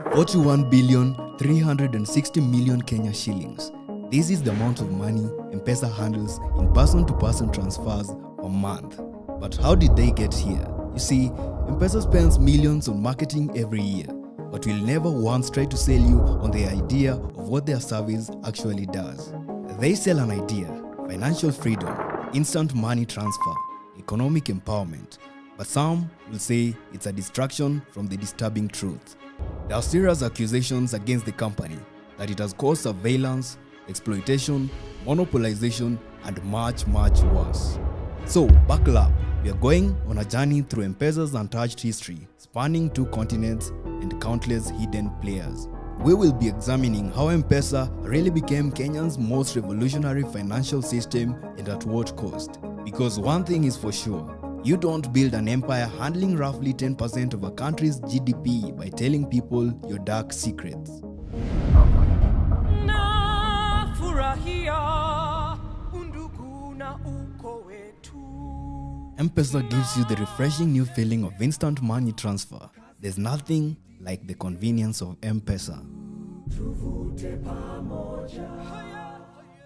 41 billion 360 million Kenya shillings. This is the amount of money M-PESA handles in person-to-person transfers per month. But how did they get here? You see, M-PESA spends millions on marketing every year, but will never once try to sell you on the idea of what their service actually does. They sell an idea: financial freedom, instant money transfer, economic empowerment. But some will say it's a distraction from the disturbing truth. There are serious accusations against the company that it has caused surveillance, exploitation, monopolization, and much worse. So buckle up, we are going on a journey through M-PESA's untouched history, spanning 2 continents and countless hidden players. We will be examining how M-PESA really became Kenya's most revolutionary financial system and at what cost. Because one thing is for sure, you don't build an empire handling roughly 10% of a country's GDP by telling people your dark secrets. M-PESA gives you the refreshing new feeling of instant money transfer. There's nothing like the convenience of M-PESA.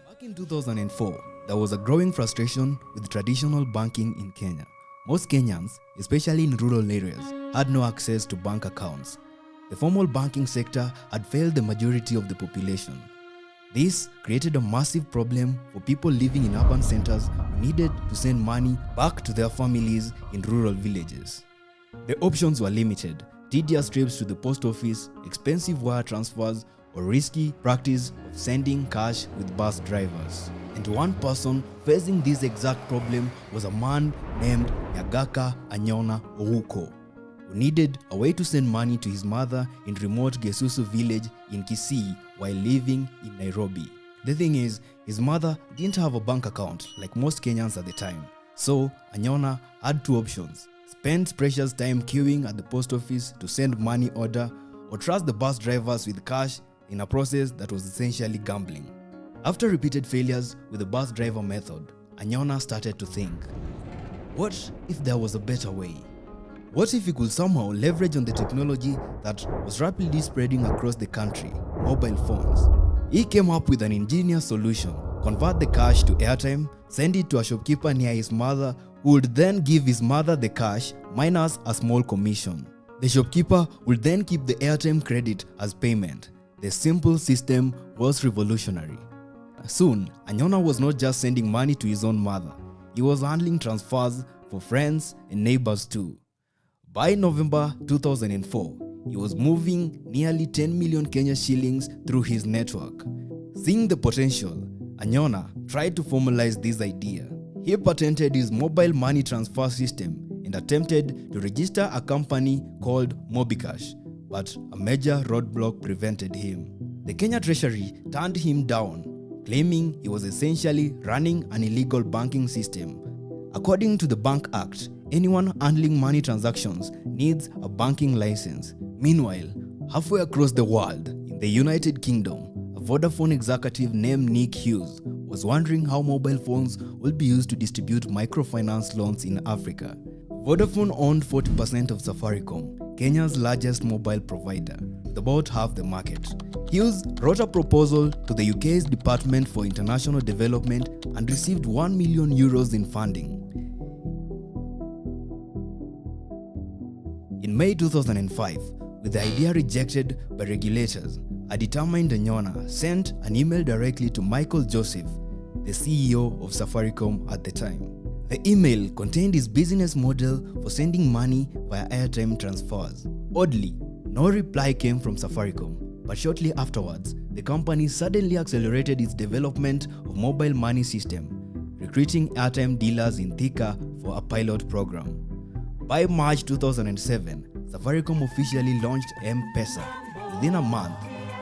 Back in 2004, there was a growing frustration with traditional banking in Kenya. Most Kenyans, especially in rural areas, had no access to bank accounts. The formal banking sector had failed the majority of the population. This created a massive problem for people living in urban centers who needed to send money back to their families in rural villages. The options were limited: tedious trips to the post office, expensive wire transfers, or risky practice of sending cash with bus drivers. And one person facing this exact problem was a man named Nyangaka Anyona who needed a way to send money to his mother in remote Gesusu village in Kisii while living in Nairobi. The thing is, his mother didn't have a bank account like most Kenyans at the time. So Anyona had 2 options: spend precious time queuing at the post office to send money order, or trust the bus drivers with cash in a process that was essentially gambling. After repeated failures with the bus driver method, Anyona started to think, what if there was a better way? What if he could somehow leverage on the technology that was rapidly spreading across the country, mobile phones? He came up with an ingenious solution: convert the cash to airtime, send it to a shopkeeper near his mother, who would then give his mother the cash minus a small commission. The shopkeeper would then keep the airtime credit as payment. The simple system was revolutionary. Soon, Anyona was not just sending money to his own mother, he was handling transfers for friends and neighbors too. By November 2004, he was moving nearly 10 million Kenya shillings through his network. Seeing the potential, Anyona tried to formalize this idea. He patented his mobile money transfer system and attempted to register a company called MobiCash, but a major roadblock prevented him. The Kenya Treasury turned him down, claiming he was essentially running an illegal banking system. According to the Bank Act, anyone handling money transactions needs a banking license. Meanwhile, halfway across the world, in the United Kingdom, a Vodafone executive named Nick Hughes was wondering how mobile phones will be used to distribute microfinance loans in Africa. Vodafone owned 40% of Safaricom, Kenya's largest mobile provider, with about half the market. Hughes wrote a proposal to the UK's Department for International Development and received €1 million in funding. In May 2005, with the idea rejected by regulators, a determined Anyona sent an email directly to Michael Joseph, the CEO of Safaricom at the time. The email contained his business model for sending money via airtime transfers. Oddly, no reply came from Safaricom, but shortly afterwards, the company suddenly accelerated its development of mobile money system, recruiting airtime dealers in Thika for a pilot program. By March 2007, Safaricom officially launched M-PESA. Within a month,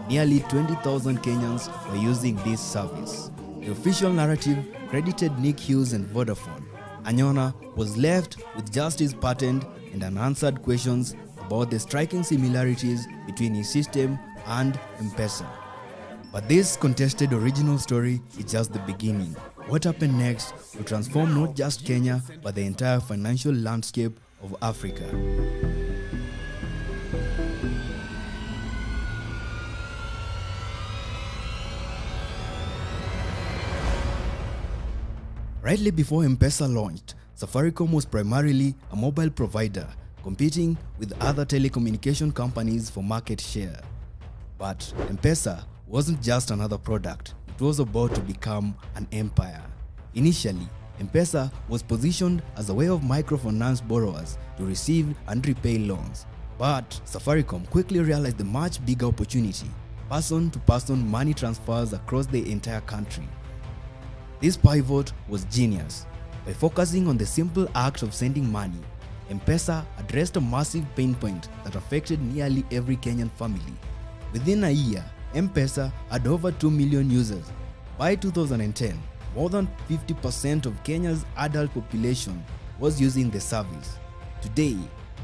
nearly 20,000 Kenyans were using this service. The official narrative credited Nick Hughes and Vodafone. Anyona was left with just his patent and unanswered questions about the striking similarities between his system and M-PESA. But this contested original story is just the beginning. What happened next will transform not just Kenya, but the entire financial landscape of Africa. Rightly before M-PESA launched, Safaricom was primarily a mobile provider, competing with other telecommunication companies for market share. But M-PESA wasn't just another product, it was about to become an empire. Initially, M-PESA was positioned as a way of microfinance borrowers to receive and repay loans. But Safaricom quickly realized the much bigger opportunity: person-to-person money transfers across the entire country. This pivot was genius. By focusing on the simple act of sending money, M-PESA addressed a massive pain point that affected nearly every Kenyan family. Within a year, M-PESA had over 2 million users. By 2010, more than 50% of Kenya's adult population was using the service. Today,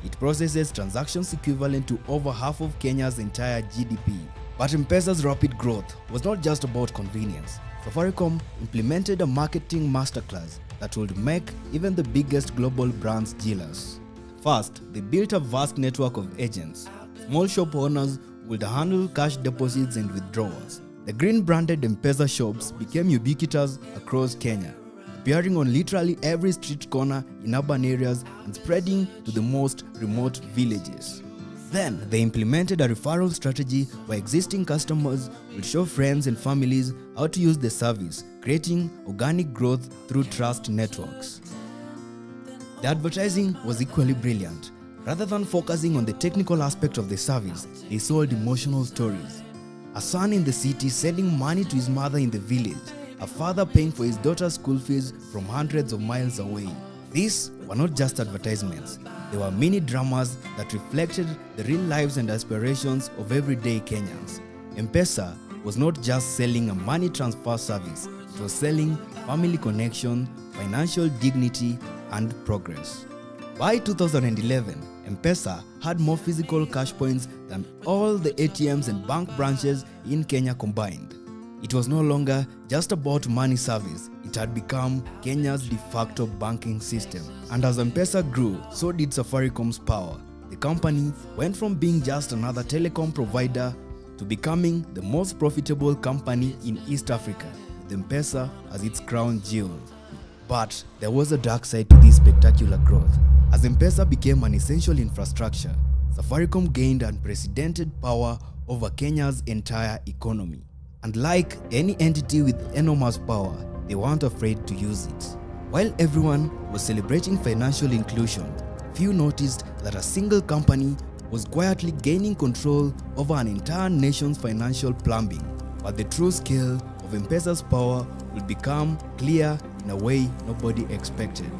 it processes transactions equivalent to over half of Kenya's entire GDP. But M-PESA's rapid growth was not just about convenience. Safaricom implemented a marketing masterclass that would make even the biggest global brands jealous. First, they built a vast network of agents. Small shop owners would handle cash deposits and withdrawals. The green-branded M-PESA shops became ubiquitous across Kenya, appearing on literally every street corner in urban areas and spreading to the most remote villages. Then, they implemented a referral strategy where existing customers would show friends and families how to use the service, creating organic growth through trust networks. The advertising was equally brilliant. Rather than focusing on the technical aspect of the service, they sold emotional stories. A son in the city sending money to his mother in the village, a father paying for his daughter's school fees from hundreds of miles away. These were not just advertisements, they were mini dramas that reflected the real lives and aspirations of everyday Kenyans. M-PESA was not just selling a money transfer service, it was selling family connection, financial dignity, and progress. By 2011, M-PESA had more physical cash points than all the ATMs and bank branches in Kenya combined. It was no longer just about money service, it had become Kenya's de facto banking system. And as M-PESA grew, so did Safaricom's power. The company went from being just another telecom provider to becoming the most profitable company in East Africa, with M-PESA as its crown jewel. But there was a dark side to this spectacular growth. As M-PESA became an essential infrastructure, Safaricom gained unprecedented power over Kenya's entire economy. And like any entity with enormous power, they weren't afraid to use it. While everyone was celebrating financial inclusion, few noticed that a single company was quietly gaining control over an entire nation's financial plumbing. But the true scale of M-PESA's power would become clear in a way nobody expected.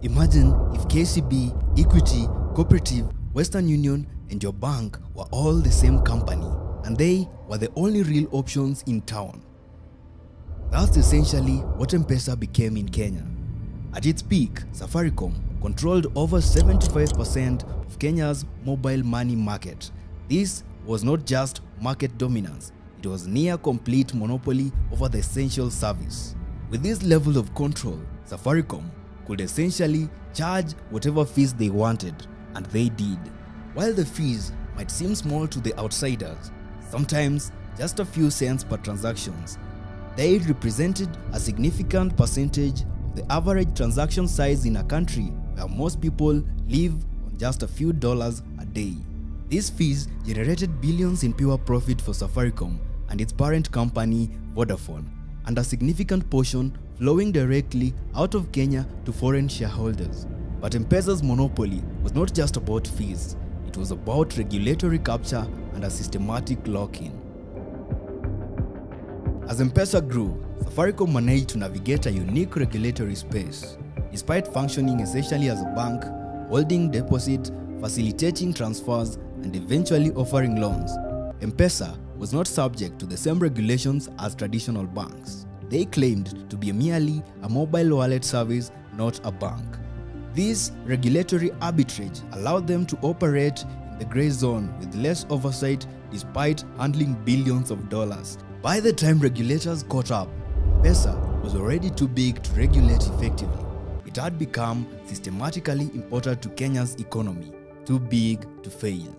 Imagine if KCB, Equity, Cooperative, Western Union, and your bank were all the same company, and they were the only real options in town. That's essentially what M-PESA became in Kenya. At its peak, Safaricom controlled over 75% of Kenya's mobile money market. This was not just market dominance, it was near complete monopoly over the essential service. With this level of control, Safaricom could essentially charge whatever fees they wanted, and they did. While the fees might seem small to the outsiders, sometimes just a few cents per transactions, they represented a significant percentage of the average transaction size in a country where most people live on just a few dollars a day. These fees generated billions in pure profit for Safaricom and its parent company Vodafone, and a significant portion flowing directly out of Kenya to foreign shareholders. But M-PESA's monopoly was not just about fees, it was about regulatory capture and a systematic lock-in. As M-PESA grew, Safaricom managed to navigate a unique regulatory space. Despite functioning essentially as a bank, holding deposits, facilitating transfers, and eventually offering loans, M-PESA was not subject to the same regulations as traditional banks. They claimed to be merely a mobile wallet service, not a bank. This regulatory arbitrage allowed them to operate in the gray zone with less oversight despite handling billions of dollars. By the time regulators caught up, M-PESA was already too big to regulate effectively. it had become systematically important to Kenya's economy, too big to fail.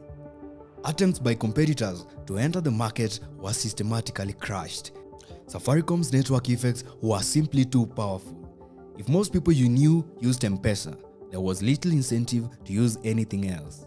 Attempts by competitors to enter the market were systematically crushed. Safaricom's network effects were simply too powerful. If most people you knew used M-PESA, there was little incentive to use anything else.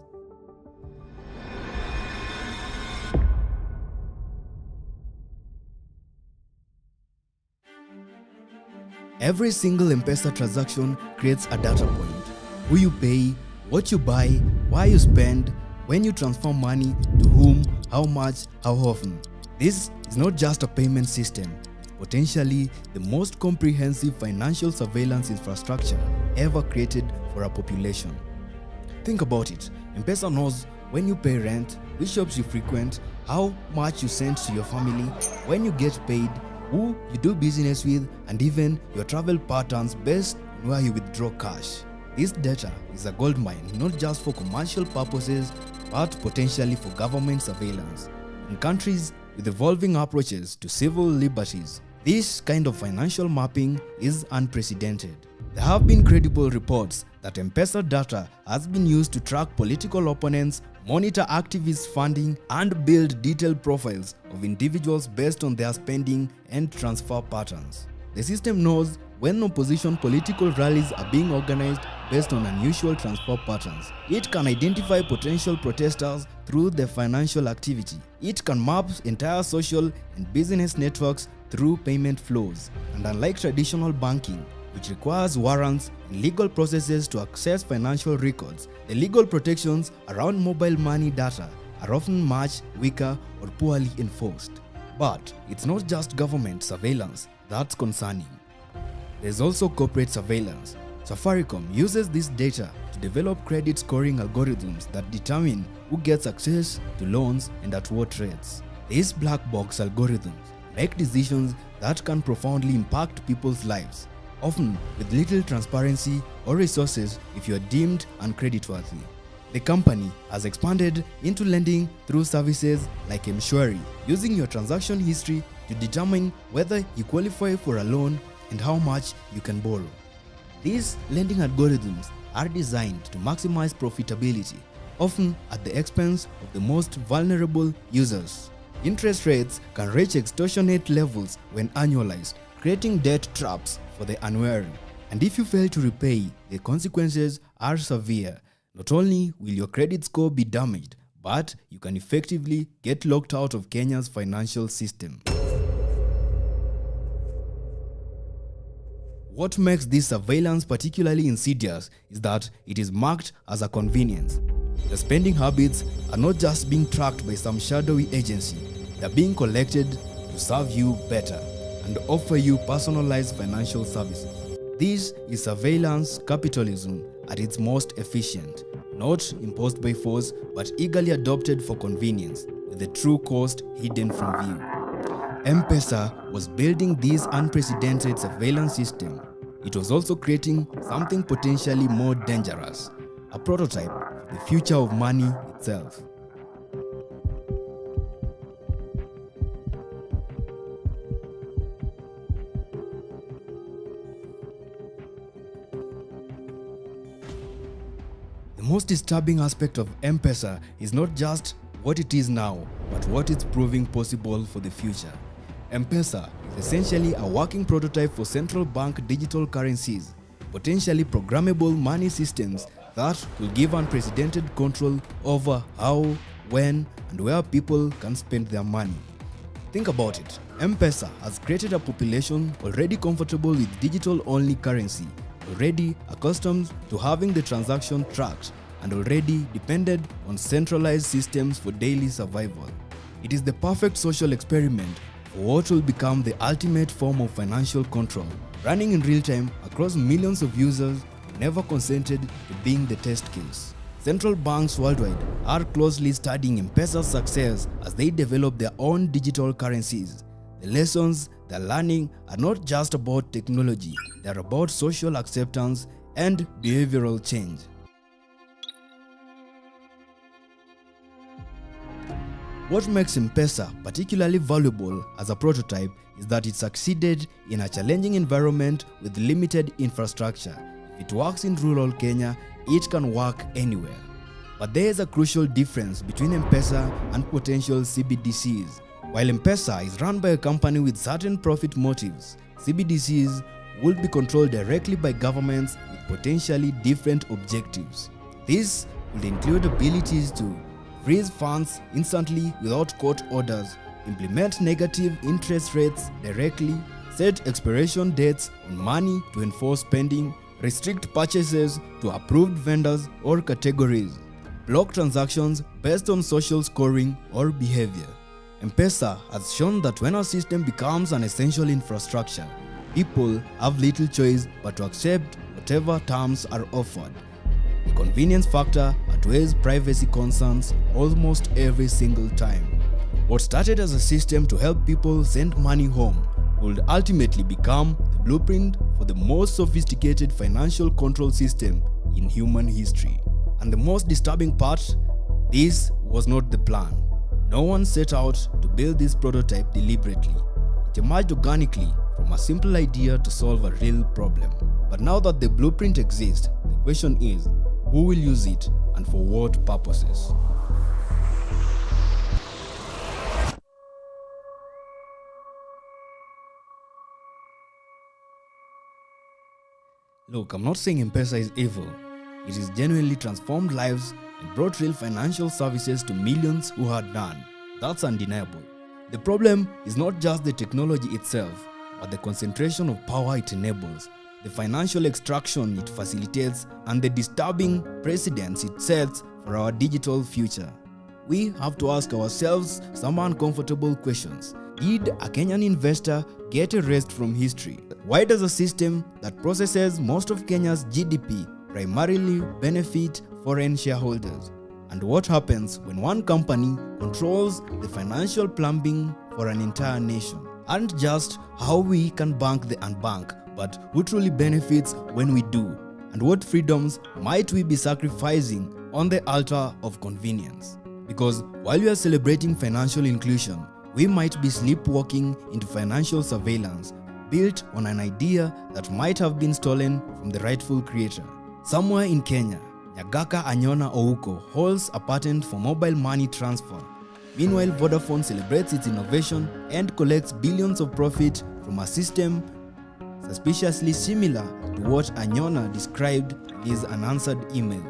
Every single M-PESA transaction creates a data point. Who you pay, what you buy, why you spend, when you transfer money, to whom, how much, how often. This is not just a payment system, it's potentially the most comprehensive financial surveillance infrastructure ever created for a population. Think about it. M-PESA knows when you pay rent, which shops you frequent, how much you send to your family, when you get paid, who you do business with, and even your travel patterns based on where you withdraw cash. This data is a goldmine not just for commercial purposes, but potentially for government surveillance. In countries with evolving approaches to civil liberties, this kind of financial mapping is unprecedented. There have been credible reports that M-PESA data has been used to track political opponents, monitor activist funding, and build detailed profiles of individuals based on their spending and transfer patterns. The system knows when opposition political rallies are being organized based on unusual transfer patterns. It can identify potential protesters through their financial activity. It can map entire social and business networks through payment flows. And unlike traditional banking, which requires warrants and legal processes to access financial records, the legal protections around mobile money data are often much weaker or poorly enforced. But it's not just government surveillance that's concerning. There's also corporate surveillance. Safaricom uses this data to develop credit scoring algorithms that determine who gets access to loans and at what rates. These black box algorithms make decisions that can profoundly impact people's lives, often with little transparency or resources if you are deemed uncreditworthy. The company has expanded into lending through services like M-Shwari, using your transaction history to determine whether you qualify for a loan and how much you can borrow. These lending algorithms are designed to maximize profitability, often at the expense of the most vulnerable users. Interest rates can reach extortionate levels when annualized, creating debt traps for the unwary. And if you fail to repay, the consequences are severe. Not only will your credit score be damaged, but you can effectively get locked out of Kenya's financial system. What makes this surveillance particularly insidious is that it is marked as a convenience. Your spending habits are not just being tracked by some shadowy agency, they are being collected to serve you better and offer you personalized financial services. This is surveillance capitalism at its most efficient, not imposed by force but eagerly adopted for convenience, with the true cost hidden from view. M-PESA was building this unprecedented surveillance system. It was also creating something potentially more dangerous, a prototype for the future of money itself. The most disturbing aspect of M-PESA is not just what it is now, but what it's proving possible for the future. M-PESA is essentially a working prototype for central bank digital currencies, potentially programmable money systems that will give unprecedented control over how, when, and where people can spend their money. Think about it. M-PESA has created a population already comfortable with digital-only currency, already accustomed to having the transaction tracked, and already dependent on centralized systems for daily survival. It is the perfect social experiment for what will become the ultimate form of financial control, running in real time across millions of users who never consented to being the test case. Central banks worldwide are closely studying M-PESA's success as they develop their own digital currencies. The lessons they're learning are not just about technology, they're about social acceptance and behavioral change. What makes M-PESA particularly valuable as a prototype is that it succeeded in a challenging environment with limited infrastructure. If it works in rural Kenya, it can work anywhere. But there is a crucial difference between M-PESA and potential CBDCs. While M-PESA is run by a company with certain profit motives, CBDCs will be controlled directly by governments with potentially different objectives. This will include abilities to freeze funds instantly without court orders, implement negative interest rates directly, set expiration dates on money to enforce spending, restrict purchases to approved vendors or categories, block transactions based on social scoring or behavior. M-PESA has shown that when a system becomes an essential infrastructure, people have little choice but to accept whatever terms are offered. The convenience factor outweighs privacy concerns almost every single time. What started as a system to help people send money home could ultimately become the blueprint for the most sophisticated financial control system in human history. And the most disturbing part, this was not the plan. No one set out to build this prototype deliberately. It emerged organically from a simple idea to solve a real problem. But now that the blueprint exists, the question is, who will use it and for what purposes? Look, I'm not saying M-PESA is evil. It has genuinely transformed lives and brought real financial services to millions who had none. That's undeniable. The problem is not just the technology itself, but the concentration of power it enables, the financial extraction it facilitates, and the disturbing precedents it sets for our digital future. We have to ask ourselves some uncomfortable questions. Did a Kenyan investor get erased from history? Why does a system that processes most of Kenya's GDP primarily benefit foreign shareholders? And what happens when one company controls the financial plumbing for an entire nation? And just how we can bank the unbanked, but who truly benefits when we do? And what freedoms might we be sacrificing on the altar of convenience? Because while we are celebrating financial inclusion, we might be sleepwalking into financial surveillance built on an idea that might have been stolen from the rightful creator. Somewhere in Kenya, Nyangaka Anyona holds a patent for mobile money transfer. Meanwhile, Vodafone celebrates its innovation and collects billions of profit from a system suspiciously similar to what Anyona described in his unanswered email.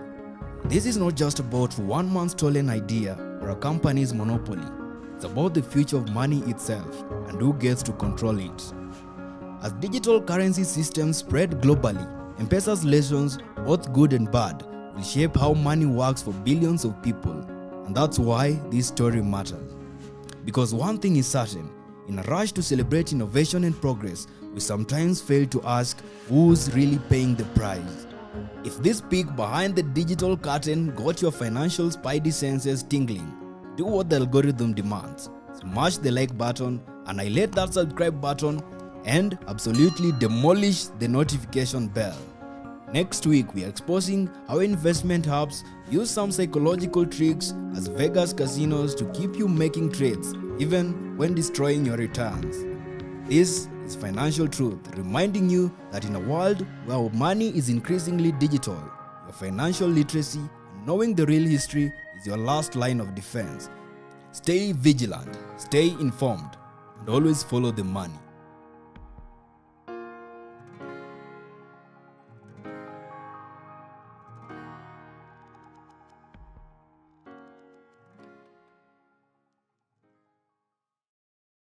This is not just about one man's stolen idea or a company's monopoly. It's about the future of money itself and who gets to control it. As digital currency systems spread globally, M-PESA's lessons, both good and bad, will shape how money works for billions of people. And that's why this story matters. Because one thing is certain, in a rush to celebrate innovation and progress, we sometimes fail to ask who's really paying the price. If this peek behind the digital curtain got your financial spidey senses tingling, do what the algorithm demands. Smash the like button, annihilate that subscribe button, and absolutely demolish the notification bell. Next week, we are exposing how investment hubs use some psychological tricks as Vegas casinos to keep you making trades, even when destroying your returns. This is Financial Truth, reminding you that in a world where money is increasingly digital, your financial literacy and knowing the real history is your last line of defense. Stay vigilant, stay informed, and always follow the money.